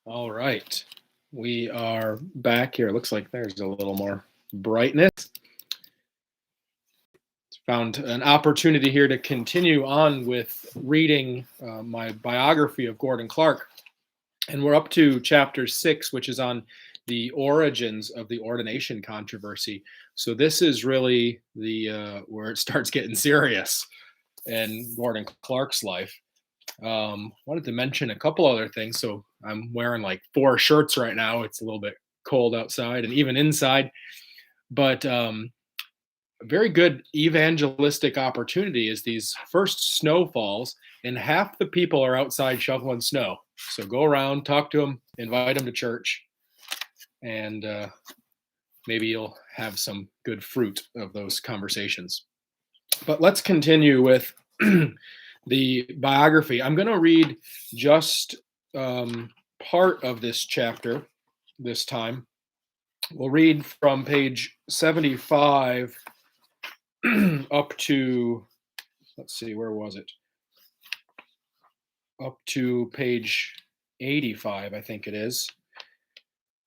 All right. We are back here. Looks like there's a little more brightness. Found an opportunity here to continue on with reading my biography of Gordon Clark. And we're up to chapter 6, which is on the origins of the ordination controversy. So this is really the where it starts getting serious in Gordon Clark's life. Wanted to mention a couple other things. So I'm wearing like 4 shirts right now. It's a little bit cold outside and even inside, but a very good evangelistic opportunity is these first snowfalls, and half the people are outside shoveling snow. So go around, talk to them, invite them to church, and maybe you'll have some good fruit of those conversations. But let's continue with the biography. I'm going to read just part of this chapter this time. We'll read from page 75 up to, let's see, where was it? Up to page 85, I think it is.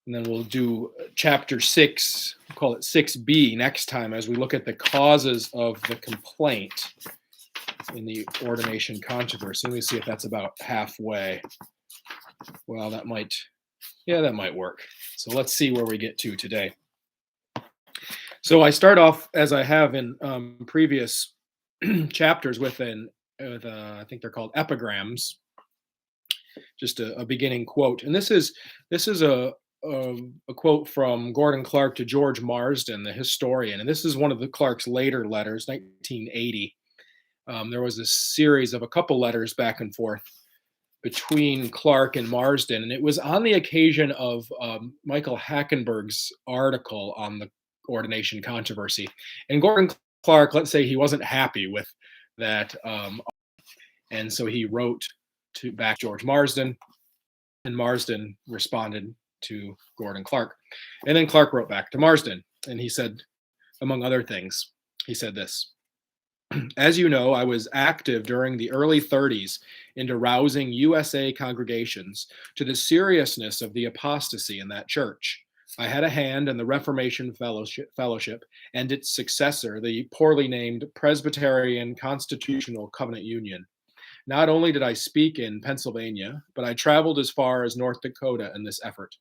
And then we'll do chapter 6, we'll call it 6b next time as we look at the causes of the complaint in the ordination controversy. Let me see if that's about halfway. Well, that might work. So let's see where we get to today. So I start off, as I have in previous chapters, with I think they're called epigrams, just a beginning quote. And this is a quote from Gordon Clark to George Marsden, the historian. And this is one of the Clark's later letters, 1980. There was a series of a couple letters back and forth between Clark and Marsden, and it was on the occasion of Michael Hackenberg's article on the ordination controversy. And Gordon Clark, let's say he wasn't happy with that, and so he wrote to back George Marsden, and Marsden responded to Gordon Clark, and then Clark wrote back to Marsden, and he said, among other things, he said this. As you know, I was active during the early 30s into rousing USA congregations to the seriousness of the apostasy in that church. I had a hand in the Reformation Fellowship and its successor, the poorly named Presbyterian Constitutional Covenant Union. Not only did I speak in Pennsylvania, but I traveled as far as North Dakota in this effort.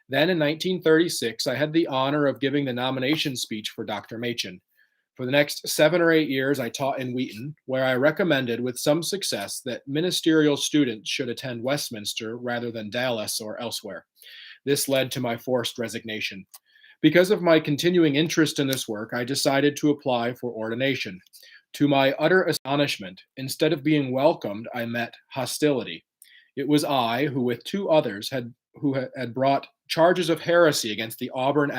Then in 1936, I had the honor of giving the nomination speech for Dr. Machen. For the next 7 or 8 years, I taught in Wheaton, where I recommended with some success that ministerial students should attend Westminster rather than Dallas or elsewhere. This led to my forced resignation. Because of my continuing interest in this work, I decided to apply for ordination. To my utter astonishment, instead of being welcomed, I met hostility. It was I who, with 2 others, had brought charges of heresy against the Auburn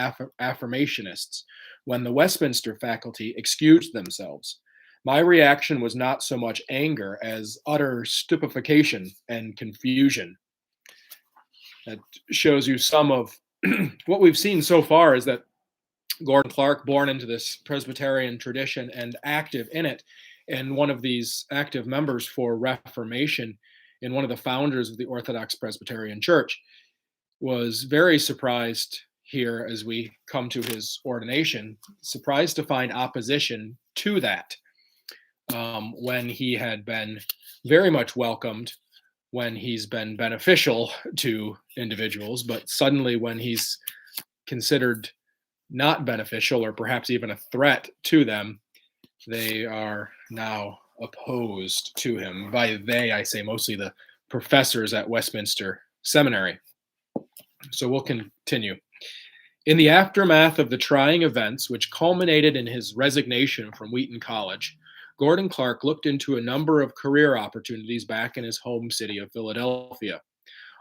affirmationists when the Westminster faculty excused themselves. My reaction was not so much anger as utter stupefaction and confusion. That shows you some of what we've seen so far is that Gordon Clark, born into this Presbyterian tradition and active in it, and one of these active members for Reformation and one of the founders of the Orthodox Presbyterian Church, was very surprised here as we come to his ordination, surprised to find opposition to that when he had been very much welcomed, when he's been beneficial to individuals, but suddenly when he's considered not beneficial or perhaps even a threat to them, they are now opposed to him. By they, I say mostly the professors at Westminster Seminary. So we'll continue. In the aftermath of the trying events which culminated in his resignation from Wheaton College, Gordon Clark looked into a number of career opportunities back in his home city of Philadelphia.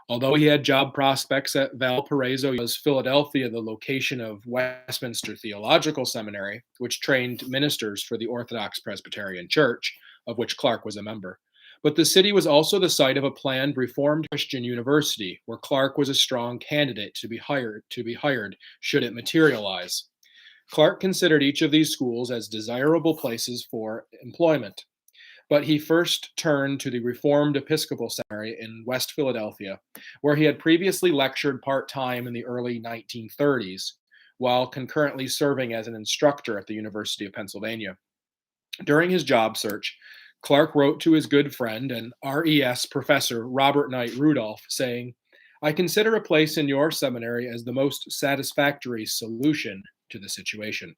Although he had job prospects at Valparaiso, was Philadelphia the location of Westminster Theological Seminary, which trained ministers for the Orthodox Presbyterian Church, of which Clark was a member. But the city was also the site of a planned Reformed Christian university, where Clark was a strong candidate to be hired should it materialize. Clark considered each of these schools as desirable places for employment. But he first turned to the Reformed Episcopal Seminary in West Philadelphia, where he had previously lectured part time in the early 1930s, while concurrently serving as an instructor at the University of Pennsylvania. During his job search, Clark wrote to his good friend and RES professor Robert Knight Rudolph, saying, I consider a place in your seminary as the most satisfactory solution to the situation.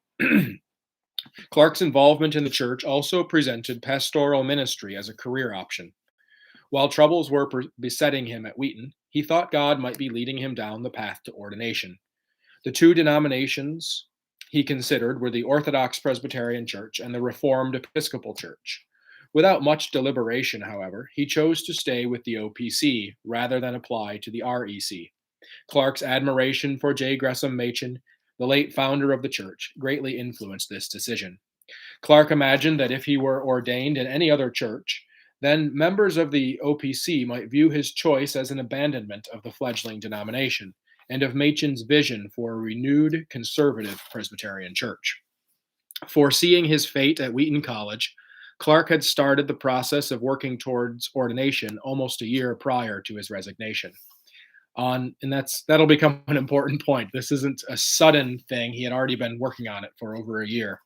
Clark's involvement in the church also presented pastoral ministry as a career option. While troubles were besetting him at Wheaton, he thought God might be leading him down the path to ordination. The two denominations he considered were the Orthodox Presbyterian Church and the Reformed Episcopal Church. Without much deliberation, however, he chose to stay with the OPC rather than apply to the REC. Clark's admiration for J. Gresham Machen, the late founder of the church, greatly influenced this decision. Clark imagined that if he were ordained in any other church, then members of the OPC might view his choice as an abandonment of the fledgling denomination and of Machen's vision for a renewed conservative Presbyterian church. Foreseeing his fate at Wheaton College, Clark had started the process of working towards ordination almost a year prior to his resignation. And that'll become an important point. This isn't a sudden thing. He had already been working on it for over a year.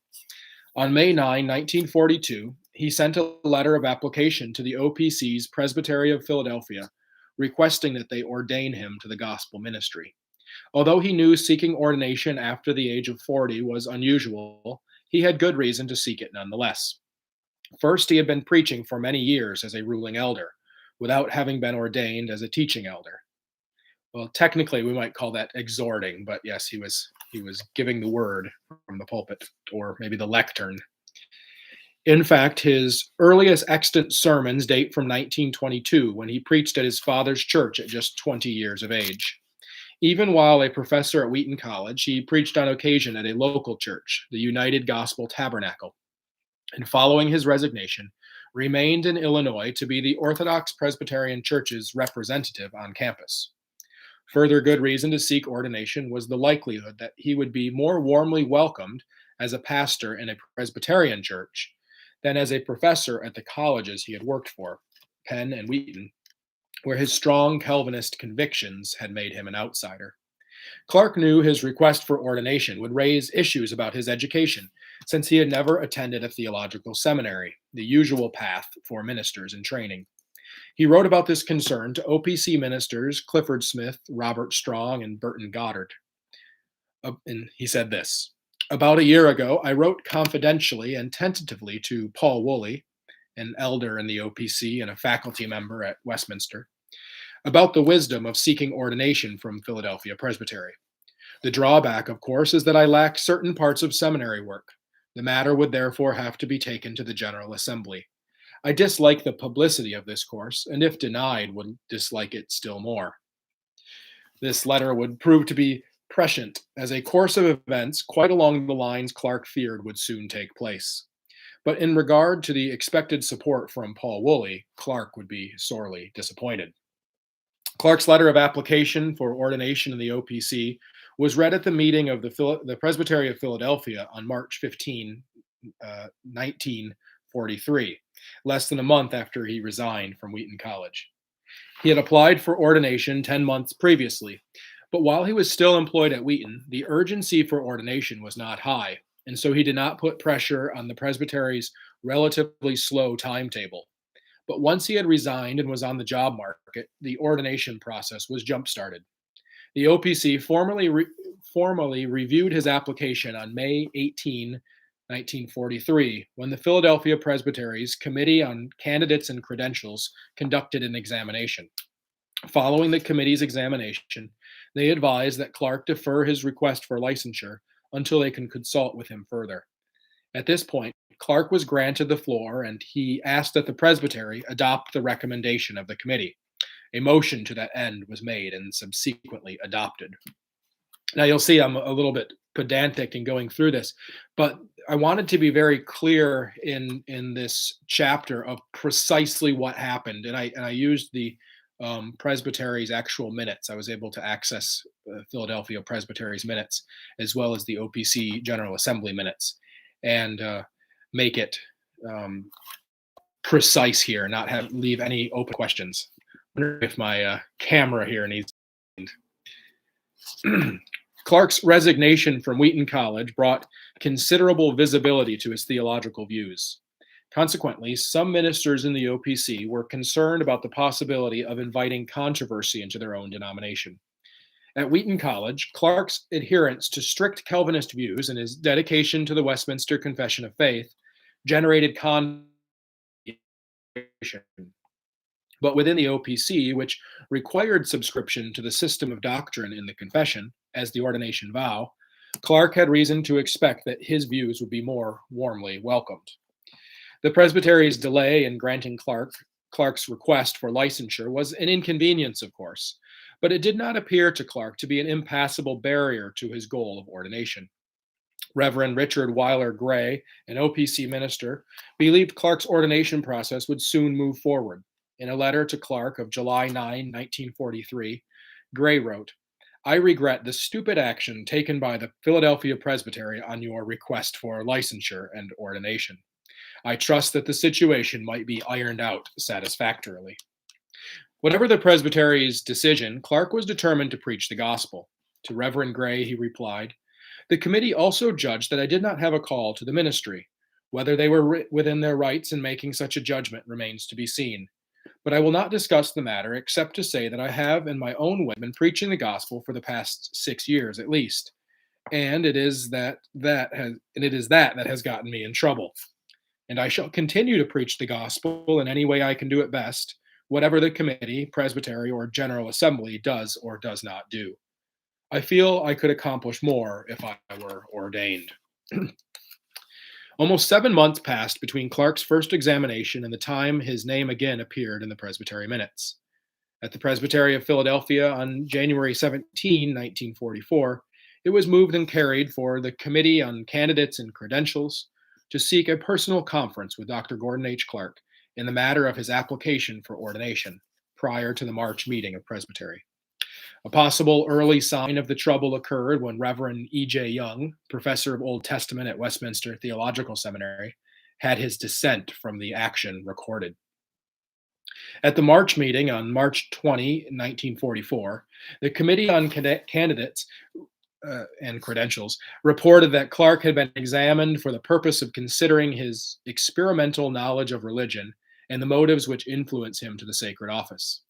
On May 9, 1942, he sent a letter of application to the OPC's Presbytery of Philadelphia, requesting that they ordain him to the gospel ministry. Although he knew seeking ordination after the age of 40 was unusual, he had good reason to seek it nonetheless. First, he had been preaching for many years as a ruling elder, without having been ordained as a teaching elder. Well, technically, we might call that exhorting, but yes, he was giving the word from the pulpit, or maybe the lectern. In fact, his earliest extant sermons date from 1922, when he preached at his father's church at just 20 years of age. Even while a professor at Wheaton College, he preached on occasion at a local church, the United Gospel Tabernacle, and following his resignation, remained in Illinois to be the Orthodox Presbyterian Church's representative on campus. Further good reason to seek ordination was the likelihood that he would be more warmly welcomed as a pastor in a Presbyterian church than as a professor at the colleges he had worked for, Penn and Wheaton, where his strong Calvinist convictions had made him an outsider. Clark knew his request for ordination would raise issues about his education, since he had never attended a theological seminary, the usual path for ministers in training. He wrote about this concern to OPC ministers Clifford Smith, Robert Strong, and Burton Goddard. And he said this, about a year ago, I wrote confidentially and tentatively to Paul Woolley, an elder in the OPC and a faculty member at Westminster, about the wisdom of seeking ordination from Philadelphia Presbytery. The drawback, of course, is that I lack certain parts of seminary work. The matter would therefore have to be taken to the General Assembly. I dislike the publicity of this course, and if denied, would dislike it still more. This letter would prove to be prescient, as a course of events quite along the lines Clark feared would soon take place. But in regard to the expected support from Paul Woolley, Clark would be sorely disappointed. Clark's letter of application for ordination in the OPC was read at the meeting of the Presbytery of Philadelphia on March 15, 1943, less than a month after he resigned from Wheaton College. He had applied for ordination 10 months previously, but while he was still employed at Wheaton, the urgency for ordination was not high, and so he did not put pressure on the Presbytery's relatively slow timetable. But once he had resigned and was on the job market, the ordination process was jump-started. The OPC formally reviewed his application on May 18, 1943, when the Philadelphia Presbytery's Committee on Candidates and Credentials conducted an examination. Following the committee's examination, they advised that Clark defer his request for licensure until they can consult with him further. At this point, Clark was granted the floor, and he asked that the Presbytery adopt the recommendation of the committee. A motion to that end was made and subsequently adopted. Now, you'll see I'm a little bit pedantic in going through this, but I wanted to be very clear in this chapter of precisely what happened, and I used the Presbytery's actual minutes. I was able to access Philadelphia Presbytery's minutes as well as the OPC General Assembly minutes, and make it precise here, not leave any open questions. I wonder if my camera here needs. Clark's resignation from Wheaton College brought considerable visibility to his theological views. Consequently, some ministers in the OPC were concerned about the possibility of inviting controversy into their own denomination. At Wheaton College, Clark's adherence to strict Calvinist views and his dedication to the Westminster Confession of Faith generated controversy. But within the OPC, which required subscription to the system of doctrine in the confession as the ordination vow, Clark had reason to expect that his views would be more warmly welcomed. The presbytery's delay in granting Clark's request for licensure was an inconvenience, of course, but it did not appear to Clark to be an impassable barrier to his goal of ordination. Reverend Richard Weiler Gray, an OPC minister, believed Clark's ordination process would soon move forward. In a letter to Clark of July 9, 1943, Gray wrote, "I regret the stupid action taken by the Philadelphia Presbytery on your request for licensure and ordination. I trust that the situation might be ironed out satisfactorily." Whatever the presbytery's decision, Clark was determined to preach the gospel. To Reverend Gray, he replied, "The committee also judged that I did not have a call to the ministry. Whether they were within their rights in making such a judgment remains to be seen. But I will not discuss the matter except to say that I have, in my own way, been preaching the gospel for the past 6 years at least, and it is that has gotten me in trouble. And I shall continue to preach the gospel in any way I can do it best, whatever the committee, presbytery, or general assembly does or does not do. I feel I could accomplish more if I were ordained." Almost 7 months passed between Clark's first examination and the time his name again appeared in the Presbytery minutes. At the Presbytery of Philadelphia on January 17, 1944, it was moved and carried for the Committee on Candidates and Credentials to seek a personal conference with Dr. Gordon H. Clark in the matter of his application for ordination prior to the March meeting of Presbytery. A possible early sign of the trouble occurred when Reverend E.J. Young, professor of Old Testament at Westminster Theological Seminary, had his dissent from the action recorded. At the March meeting on March 20, 1944, the Committee on Candidates and Credentials reported that Clark had been examined for the purpose of considering his experimental knowledge of religion and the motives which influence him to the sacred office.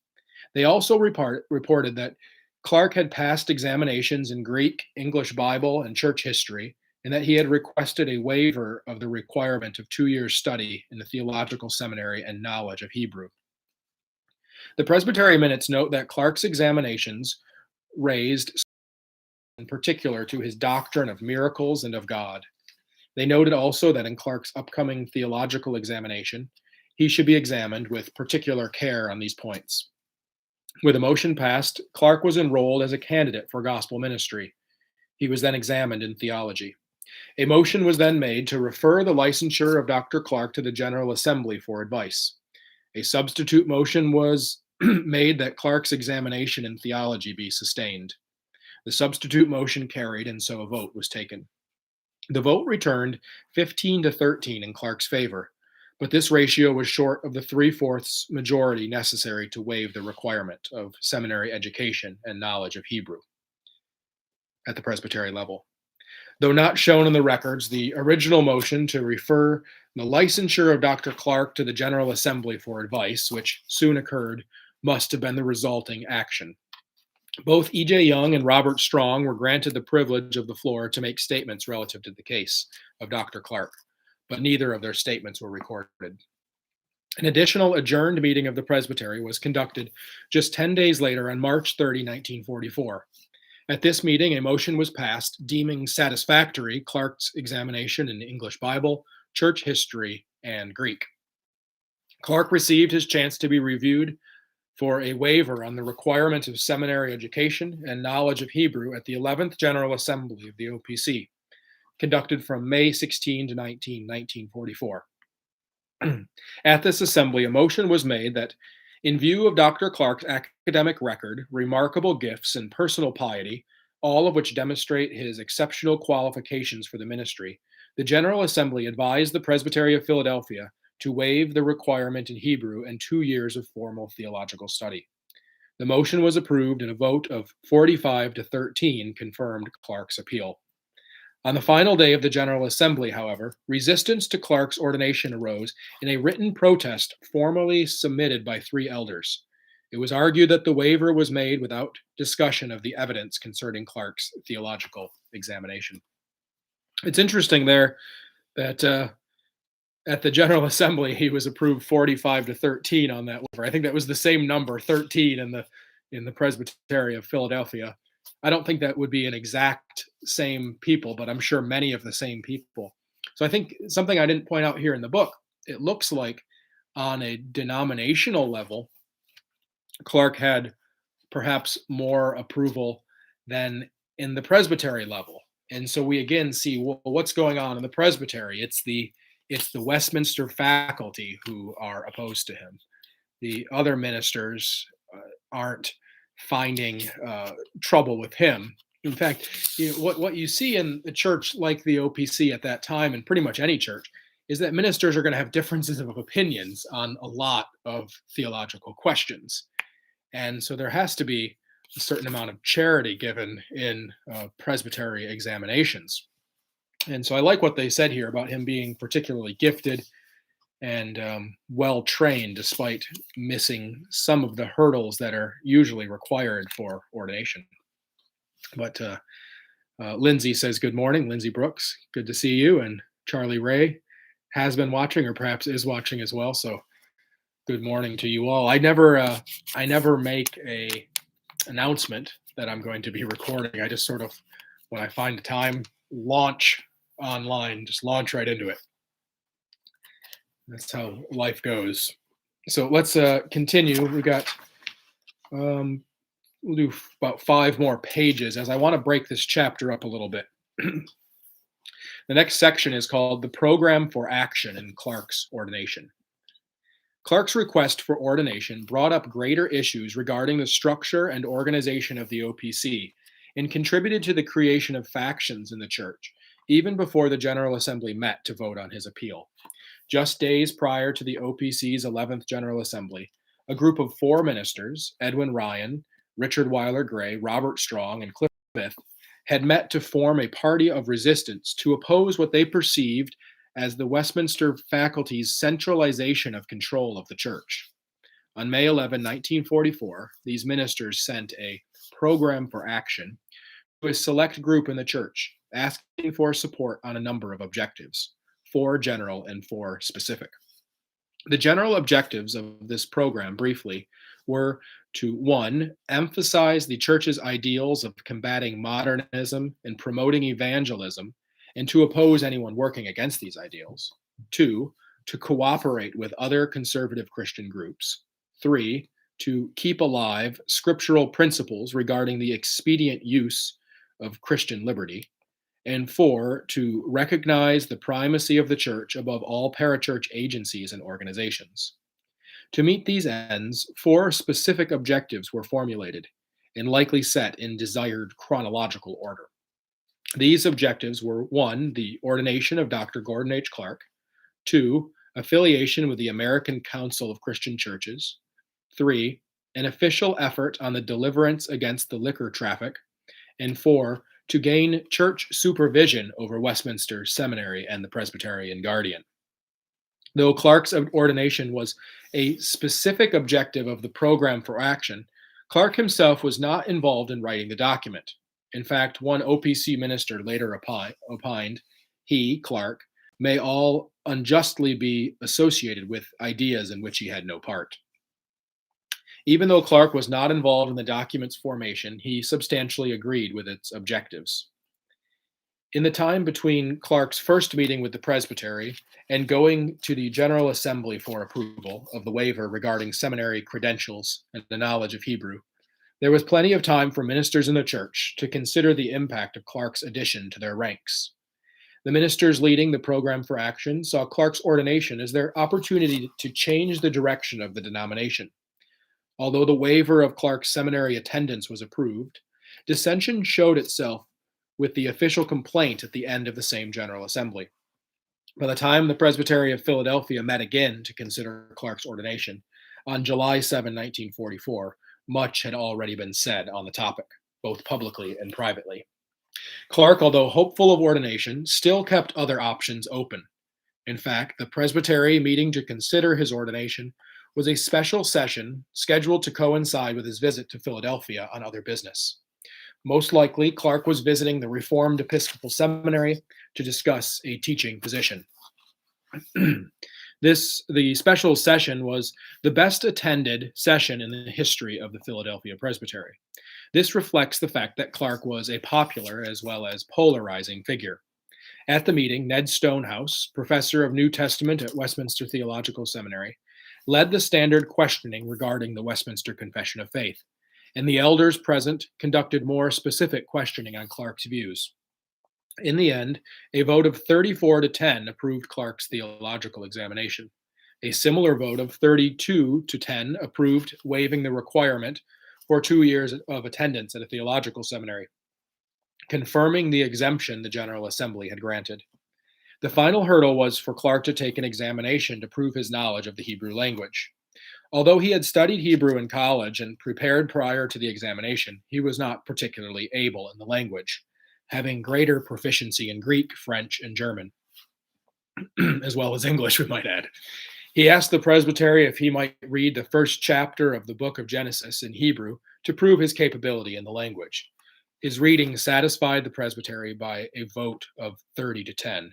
They also reported that Clark had passed examinations in Greek, English Bible, and church history, and that he had requested a waiver of the requirement of 2 years' study in the theological seminary and knowledge of Hebrew. The Presbytery minutes note that Clark's examinations raised in particular to his doctrine of miracles and of God. They noted also that in Clark's upcoming theological examination, he should be examined with particular care on these points. With a motion passed, Clark was enrolled as a candidate for gospel ministry. He was then examined in theology. A motion was then made to refer the licensure of Dr. Clark to the General Assembly for advice. A substitute motion was made that Clark's examination in theology be sustained. The substitute motion carried, and so a vote was taken. The vote returned 15-13 in Clark's favor, but this ratio was short of the 3/4 majority necessary to waive the requirement of seminary education and knowledge of Hebrew at the presbytery level. Though not shown in the records, the original motion to refer the licensure of Dr. Clark to the General Assembly for advice, which soon occurred, must have been the resulting action. Both E.J. Young and Robert Strong were granted the privilege of the floor to make statements relative to the case of Dr. Clark, but neither of their statements were recorded. An additional adjourned meeting of the presbytery was conducted just 10 days later on March 30, 1944. At this meeting, a motion was passed deeming satisfactory Clark's examination in English Bible, church history, and Greek. Clark received his chance to be reviewed for a waiver on the requirement of seminary education and knowledge of Hebrew at the 11th General Assembly of the OPC, conducted from May 16 to 19, 1944. At this assembly, a motion was made that, in view of Dr. Clark's academic record, remarkable gifts, and personal piety, all of which demonstrate his exceptional qualifications for the ministry, the General Assembly advised the Presbytery of Philadelphia to waive the requirement in Hebrew and 2 years of formal theological study. The motion was approved, and a vote of 45 to 13 confirmed Clark's appeal. On the final day of the General Assembly, however, resistance to Clark's ordination arose in a written protest formally submitted by 3 elders. It was argued that the waiver was made without discussion of the evidence concerning Clark's theological examination. It's interesting there that at the General Assembly, he was approved 45 to 13 on that waiver. I think that was the same number, 13, in the Presbyterian of Philadelphia. I don't think that would be an exact same people, but I'm sure many of the same people. So I think something I didn't point out here in the book, it looks like on a denominational level, Clark had perhaps more approval than in the presbytery level. And so we again see what's going on in the presbytery. It's the Westminster faculty who are opposed to him. The other ministers aren't finding trouble with him. In fact, what you see in the church like the OPC at that time, and pretty much any church, is that ministers are going to have differences of opinions on a lot of theological questions. And so there has to be a certain amount of charity given in presbytery examinations. And so I like what they said here about him being particularly gifted and well trained, despite missing some of the hurdles that are usually required for ordination. But Lindsay says, good morning, Lindsay Brooks. Good to see you. And Charlie Ray has been watching, or perhaps is watching as well. So good morning to you all. I never make a announcement that I'm going to be recording. I just sort of, when I find the time, launch online, just launch right into it. That's how life goes. So let's continue. We got, we'll do about 5 more pages, as I want to break this chapter up a little bit. The next section is called the Program for Action in Clark's Ordination. Clark's request for ordination brought up greater issues regarding the structure and organization of the OPC and contributed to the creation of factions in the church, even before the General Assembly met to vote on his appeal. Just days prior to the OPC's 11th General Assembly, a group of 4 ministers, Edwin Ryan, Richard Weiler Gray, Robert Strong, and Cliff Smith, had met to form a party of resistance to oppose what they perceived as the Westminster faculty's centralization of control of the church. On May 11, 1944, these ministers sent a program for action to a select group in the church, asking for support on a number of objectives, 4 general and 4 specific. The general objectives of this program, briefly, were to 1, emphasize the church's ideals of combating modernism and promoting evangelism, and to oppose anyone working against these ideals. 2, to cooperate with other conservative Christian groups. 3, to keep alive scriptural principles regarding the expedient use of Christian liberty. And 4, to recognize the primacy of the church above all parachurch agencies and organizations. To meet these ends, 4 specific objectives were formulated and likely set in desired chronological order. These objectives were 1, the ordination of Dr. Gordon H. Clark; 2, affiliation with the American Council of Christian Churches; 3, an official effort on the deliverance against the liquor traffic; and 4, to gain church supervision over Westminster Seminary and the Presbyterian Guardian. Though Clark's ordination was a specific objective of the program for action, Clark himself was not involved in writing the document. In fact, one OPC minister later opined, he, Clark, may all unjustly be associated with ideas in which he had no part. Even though Clark was not involved in the document's formation, he substantially agreed with its objectives. In the time between Clark's first meeting with the presbytery and going to the General Assembly for approval of the waiver regarding seminary credentials and the knowledge of Hebrew, there was plenty of time for ministers in the church to consider the impact of Clark's addition to their ranks. The ministers leading the program for action saw Clark's ordination as their opportunity to change the direction of the denomination. Although the waiver of Clark's seminary attendance was approved, dissension showed itself with the official complaint at the end of the same General Assembly. By the time the Presbytery of Philadelphia met again to consider Clark's ordination on July 7, 1944, much had already been said on the topic, both publicly and privately. Clark, although hopeful of ordination, still kept other options open. In fact, the Presbytery meeting to consider his ordination was a special session scheduled to coincide with his visit to Philadelphia on other business. Most likely, Clark was visiting the Reformed Episcopal Seminary to discuss a teaching position. The special session was the best attended session in the history of the Philadelphia Presbytery. This reflects the fact that Clark was a popular as well as polarizing figure. At the meeting, Ned Stonehouse, professor of New Testament at Westminster Theological Seminary, led the standard questioning regarding the Westminster Confession of Faith, and the elders present conducted more specific questioning on Clark's views. In the end, a vote of 34 to 10 approved Clark's theological examination. A similar vote of 32 to 10 approved waiving the requirement for 2 years of attendance at a theological seminary, confirming the exemption the General Assembly had granted. The final hurdle was for Clark to take an examination to prove his knowledge of the Hebrew language. Although he had studied Hebrew in college and prepared prior to the examination, he was not particularly able in the language, having greater proficiency in Greek, French, and German, as well as English, we might add. He asked the presbytery if he might read the first chapter of the book of Genesis in Hebrew to prove his capability in the language. His reading satisfied the presbytery by a vote of 30 to 10.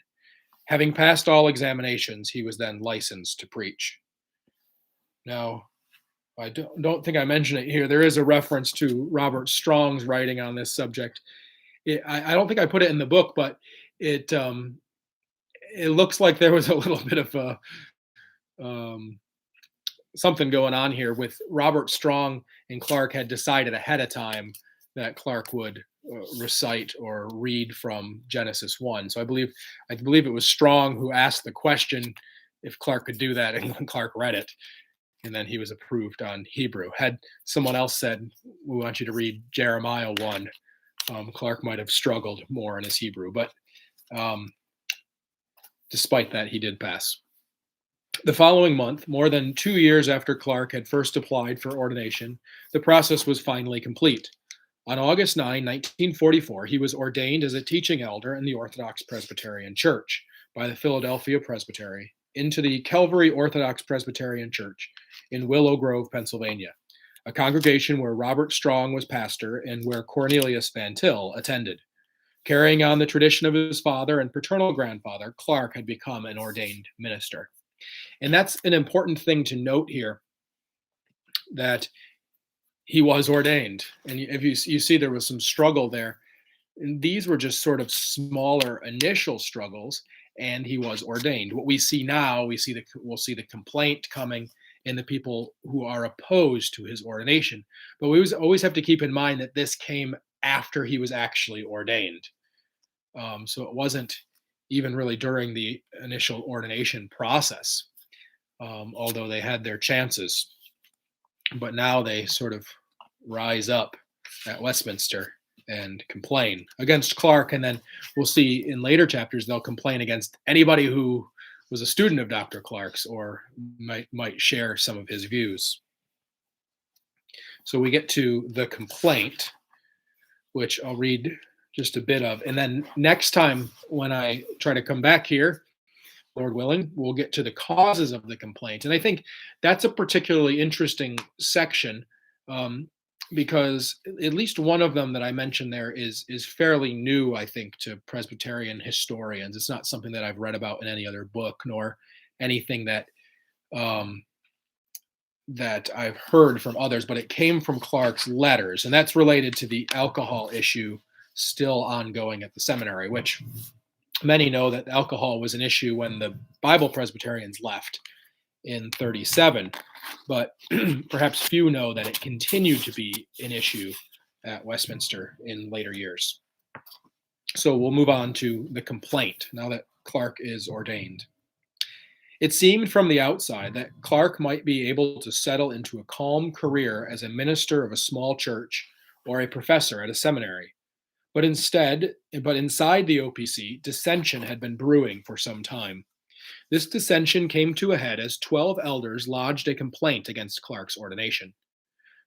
Having passed all examinations, he was then licensed to preach. Now, I don't think I mentioned it here. There is a reference to Robert Strong's writing on this subject. I don't think I put it in the book, but it looks like there was a little bit of something going on here with Robert Strong and Clark had decided ahead of time that Clark would recite or read from Genesis 1. So I believe it was Strong who asked the question if Clark could do that, and Clark read it, and then he was approved on Hebrew. Had someone else said, "We want you to read Jeremiah 1," Clark might have struggled more in his Hebrew, but despite that, he did pass. The following month, more than 2 years after Clark had first applied for ordination, the process was finally complete. On August 9, 1944, he was ordained as a teaching elder in the Orthodox Presbyterian Church by the Philadelphia Presbytery into the Calvary Orthodox Presbyterian Church in Willow Grove, Pennsylvania, a congregation where Robert Strong was pastor and where Cornelius Van Til attended. Carrying on the tradition of his father and paternal grandfather, Clark had become an ordained minister. And that's an important thing to note here, that he was ordained. And if you see there was some struggle there. And these were just sort of smaller initial struggles, and he was ordained. What we see now, we'll see the complaint coming and the people who are opposed to his ordination. But we always have to keep in mind that this came after he was actually ordained. So it wasn't even really during the initial ordination process, although they had their chances. But now they sort of rise up at Westminster and complain against Clark. And then we'll see in later chapters, they'll complain against anybody who was a student of Dr. Clark's or might share some of his views. So we get to the complaint, which I'll read just a bit of. And then next time when I try to come back here, Lord willing, we'll get to the causes of the complaint. And I think that's a particularly interesting section because at least one of them that I mentioned there is fairly new, I think, to Presbyterian historians. It's not something that I've read about in any other book, nor anything that that I've heard from others, but it came from Clark's letters, and that's related to the alcohol issue still ongoing at the seminary, which many know that alcohol was an issue when the Bible Presbyterians left in 37, but perhaps few know that it continued to be an issue at Westminster in later years. So we'll move on to the complaint now that Clark is ordained. It seemed from the outside that Clark might be able to settle into a calm career as a minister of a small church or a professor at a seminary. But inside the OPC, dissension had been brewing for some time. This dissension came to a head as 12 elders lodged a complaint against Clark's ordination.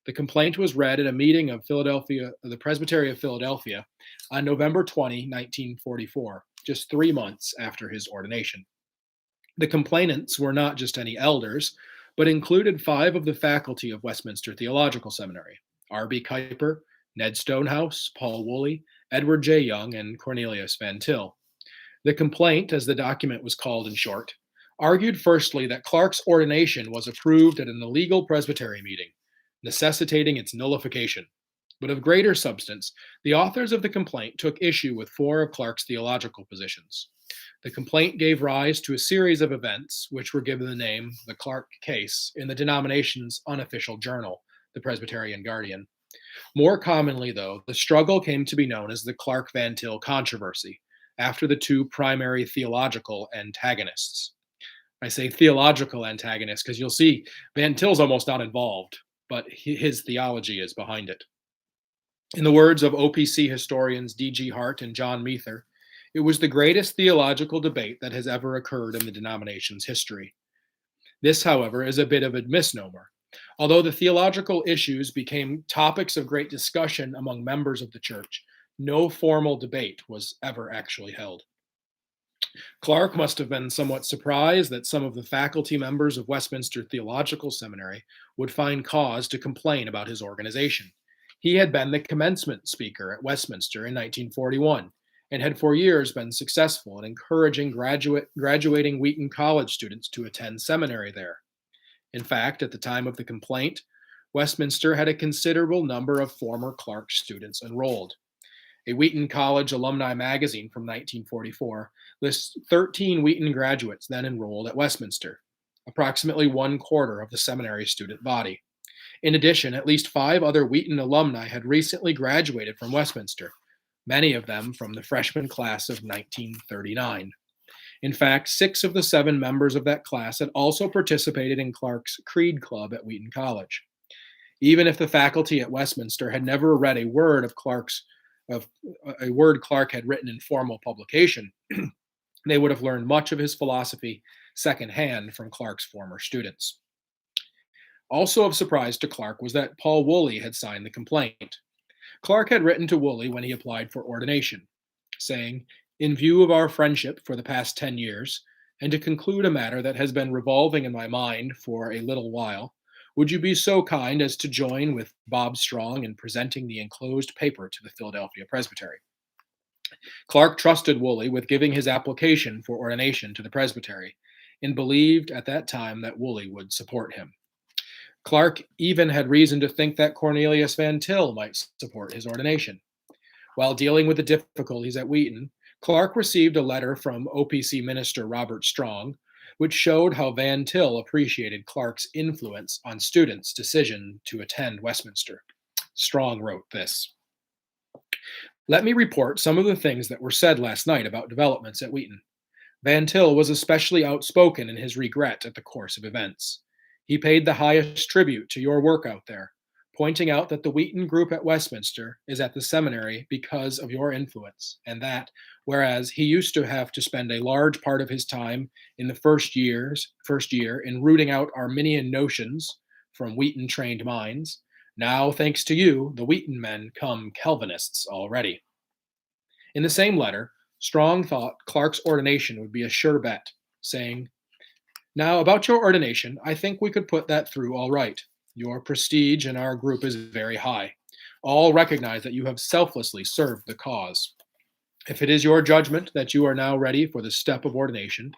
The complaint was read at a meeting of the Presbytery of Philadelphia on November 20, 1944, just 3 months after his ordination. The complainants were not just any elders, but included 5 of the faculty of Westminster Theological Seminary: R.B. Kuyper, Ned Stonehouse, Paul Woolley, Edward J. Young, and Cornelius Van Til. The complaint, as the document was called in short, argued firstly that Clark's ordination was approved at an illegal presbytery meeting, necessitating its nullification. But of greater substance, the authors of the complaint took issue with 4 of Clark's theological positions. The complaint gave rise to a series of events which were given the name the Clark Case in the denomination's unofficial journal, the Presbyterian Guardian. More commonly, though, the struggle came to be known as the Clark-Van Til controversy, after the 2 primary theological antagonists. I say theological antagonists because you'll see Van Til's almost not involved, but his theology is behind it. In the words of OPC historians D.G. Hart and John Meether, it was the greatest theological debate that has ever occurred in the denomination's history. This, however, is a bit of a misnomer. Although the theological issues became topics of great discussion among members of the church, no formal debate was ever actually held. Clark must have been somewhat surprised that some of the faculty members of Westminster Theological Seminary would find cause to complain about his organization. He had been the commencement speaker at Westminster in 1941 and had for years been successful in encouraging graduating Wheaton College students to attend seminary there. In fact, at the time of the complaint, Westminster had a considerable number of former Clark students enrolled. A Wheaton College alumni magazine from 1944 lists 13 Wheaton graduates then enrolled at Westminster, approximately 1/4 of the seminary student body. In addition, at least 5 other Wheaton alumni had recently graduated from Westminster, many of them from the freshman class of 1939. In fact, 6 of the 7 members of that class had also participated in Clark's Creed Club at Wheaton College. Even if the faculty at Westminster had never read a word Clark had written in formal publication, they would have learned much of his philosophy secondhand from Clark's former students. Also of surprise to Clark was that Paul Woolley had signed the complaint. Clark had written to Woolley when he applied for ordination, saying, "In view of our friendship for the past 10 years, and to conclude a matter that has been revolving in my mind for a little while, would you be so kind as to join with Bob Strong in presenting the enclosed paper to the Philadelphia Presbytery?" Clark trusted Woolley with giving his application for ordination to the Presbytery, and believed at that time that Woolley would support him. Clark even had reason to think that Cornelius Van Til might support his ordination. While dealing with the difficulties at Wheaton, Clark received a letter from OPC minister Robert Strong, which showed how Van Til appreciated Clark's influence on students' decision to attend Westminster. Strong wrote this: "Let me report some of the things that were said last night about developments at Wheaton. Van Til was especially outspoken in his regret at the course of events. He paid the highest tribute to your work out there, pointing out that the Wheaton group at Westminster is at the seminary because of your influence, and that, whereas he used to have to spend a large part of his time in the first year in rooting out Arminian notions from Wheaton-trained minds, now, thanks to you, the Wheaton men come Calvinists already." In the same letter, Strong thought Clark's ordination would be a sure bet, saying, "Now, about your ordination, I think we could put that through all right. Your prestige in our group is very high. All recognize that you have selflessly served the cause. If it is your judgment that you are now ready for the step of ordination,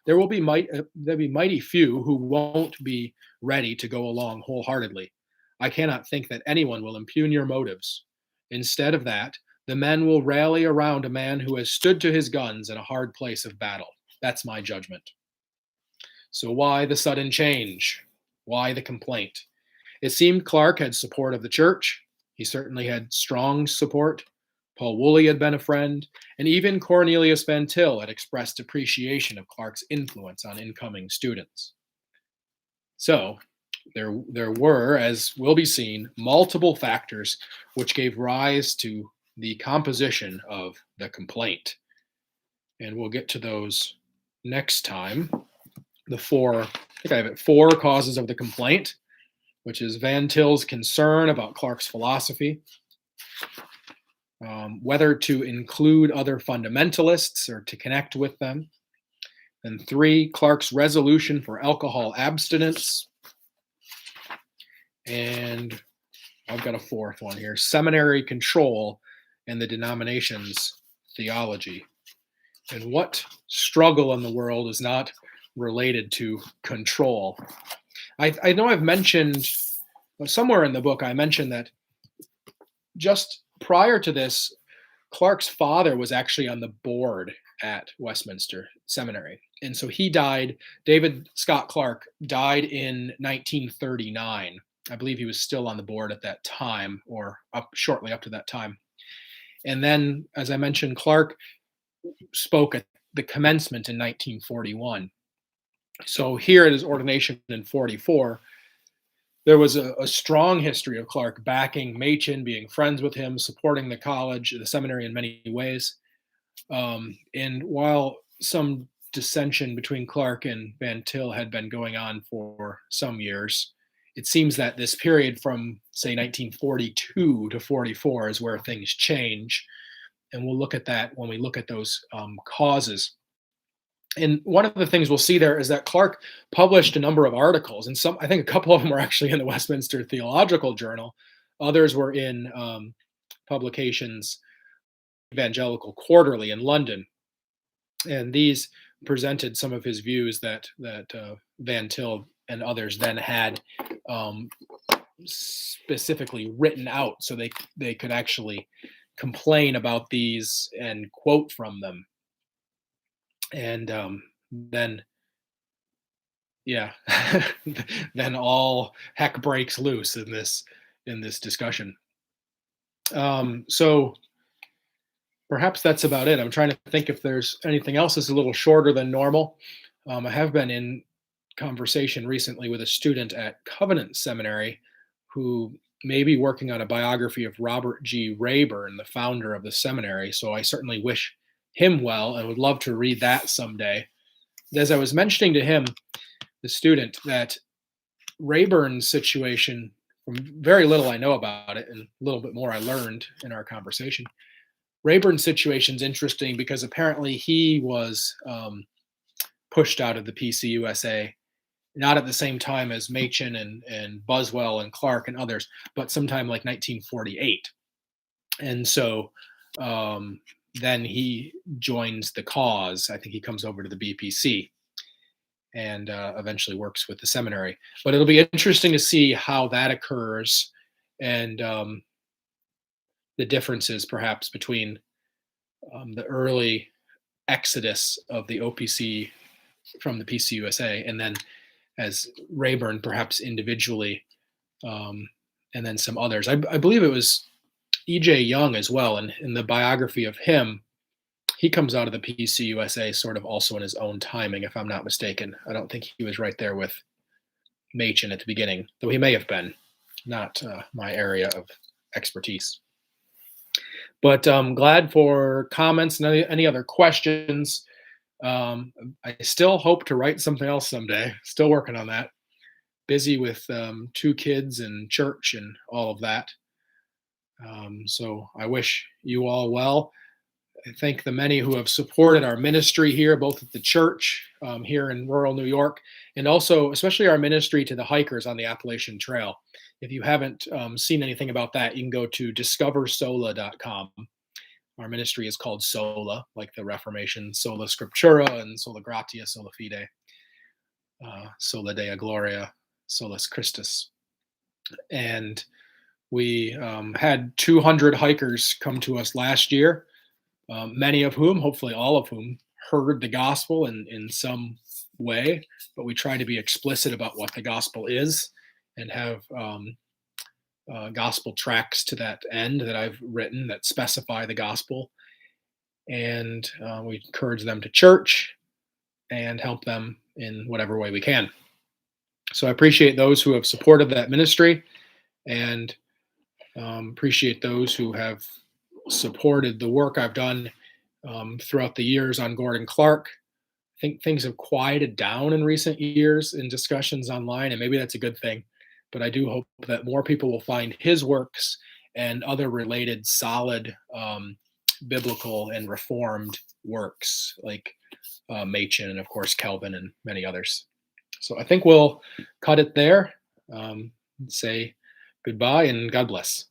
there'll be mighty few who won't be ready to go along wholeheartedly. I cannot think that anyone will impugn your motives. Instead of that, the men will rally around a man who has stood to his guns in a hard place of battle. That's my judgment." So why the sudden change? Why the complaint? It seemed Clark had support of the church. He certainly had strong support. Paul Woolley had been a friend, and even Cornelius Van Til had expressed appreciation of Clark's influence on incoming students. So there were, as will be seen, multiple factors which gave rise to the composition of the complaint. And we'll get to those next time. The four, I think I have it, four causes of the complaint, which is Van Til's concern about Clarke's philosophy, whether to include other fundamentalists or to connect with them. And three, Clarke's resolution for alcohol abstinence. And I've got a fourth one here, seminary control and the denomination's theology. And what struggle in the world is not related to control? I know I've mentioned, somewhere in the book, I mentioned that just prior to this, Clarke's father was actually on the board at Westminster Seminary. And so he died, David Scott Clarke died in 1939. I believe he was still on the board at that time, or shortly up to that time. And then, as I mentioned, Clarke spoke at the commencement in 1941. So here at his ordination in 44, there was a strong history of Clarke backing Machen, being friends with him, supporting the college, the seminary in many ways. And while some dissension between Clarke and Van Til had been going on for some years, it seems that this period from, say, 1942 to 44 is where things change. And we'll look at that when we look at those causes. And one of the things we'll see there is that Clarke published a number of articles, and I think a couple of them were actually in the Westminster Theological Journal. Others were in publications, Evangelical Quarterly in London. And these presented some of his views that Van Til and others then had specifically written out, so they could actually complain about these and quote from them. And then then all heck breaks loose in this discussion. So perhaps that's about it. I'm trying to think if there's anything else that's a little shorter than normal. I have been in conversation recently with a student at Covenant Seminary who may be working on a biography of Robert G. Rayburn, the founder of the seminary. So I certainly wish him well and would love to read that someday. As I was mentioning to him, the student, that Rayburn's situation, from very little I know about it and a little bit more I learned in our conversation, Rayburn's situation is interesting because apparently he was pushed out of the PCUSA, not at the same time as Machen and Buswell and Clarke and others, but sometime like 1948. And so then he joins the cause. I think he comes over to the BPC and eventually works with the seminary. But it'll be interesting to see how that occurs and the differeces perhaps between the early exodus of the OPC from the PCUSA and then as Rayburn perhaps individually and then some others. I believe it was E.J. Young as well, and in the biography of him, he comes out of the PCUSA sort of also in his own timing, if I'm not mistaken. I don't think he was right there with Machen at the beginning, though he may have been, not my area of expertise. But I'm glad for comments and any other questions. I still hope to write something else someday. Still working on that. Busy with 2 kids and church and all of that. So I wish you all well. I thank the many who have supported our ministry here, both at the church here in rural New York, and also especially our ministry to the hikers on the Appalachian Trail. If you haven't seen anything about that, you can go to discoversola.com. Our ministry is called Sola, like the Reformation, Sola Scriptura and Sola Gratia, Sola Fide, Sola Dea Gloria, Solus Christus. And we had 200 hikers come to us last year, many of whom, hopefully all of whom, heard the gospel in some way, but we try to be explicit about what the gospel is and have gospel tracts to that end that I've written that specify the gospel. And we encourage them to church and help them in whatever way we can. So I appreciate those who have supported that ministry and appreciate those who have supported the work I've done throughout the years on Gordon Clark. I think things have quieted down in recent years in discussions online, and maybe that's a good thing. But I do hope that more people will find his works and other related solid biblical and reformed works like Machen and, of course, Calvin and many others. So I think we'll cut it there. Say goodbye and God bless.